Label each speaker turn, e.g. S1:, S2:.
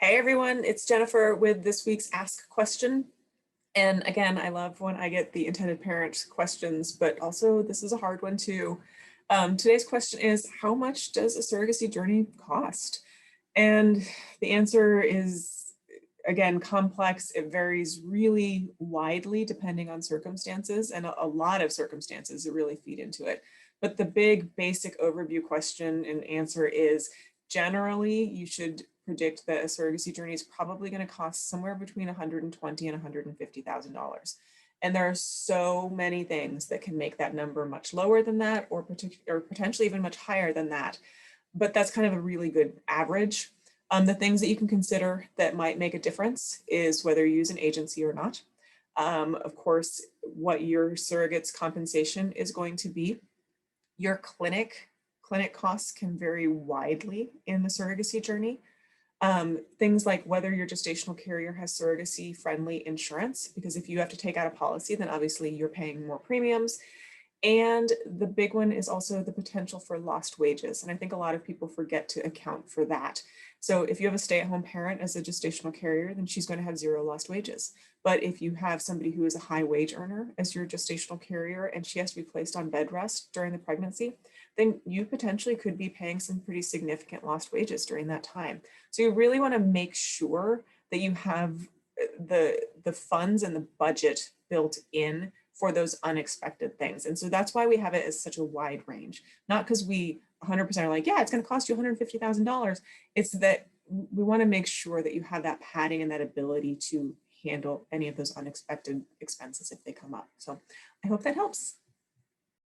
S1: Hey everyone, it's Jennifer with this week's Ask Question. And again, I love when I get the intended parent questions, but also this is a hard one too. Today's question is, how much does a surrogacy journey cost? And the answer is, again, complex. It varies really widely depending on circumstances, and a lot of circumstances that really feed into it. But the big basic overview question and answer is, generally, you should predict that a surrogacy journey is probably going to cost somewhere between $120,000 and $150,000. And there are so many things that can make that number much lower than that, or potentially even much higher than that. But that's kind of a really good average. The things that you can consider that might make a difference is whether you use an agency or not. Of course, what your surrogate's compensation is going to be. Your clinic costs can vary widely in the surrogacy journey. Things like whether your gestational carrier has surrogacy friendly insurance, because if you have to take out a policy, then obviously you're paying more premiums. And the big one is also the potential for lost wages. And I think a lot of people forget to account for that. So if you have a stay-at-home parent as a gestational carrier, then she's going to have zero lost wages. But if you have somebody who is a high wage earner as your gestational carrier and she has to be placed on bed rest during the pregnancy, then you potentially could be paying some pretty significant lost wages during that time. So you really want to make sure that you have the funds and the budget built in for those unexpected things. And so that's why we have it as such a wide range, not because we 100% are like, yeah, it's going to cost you $150,000. It's that we want to make sure that you have that padding and that ability to handle any of those unexpected expenses if they come up. So I hope that helps.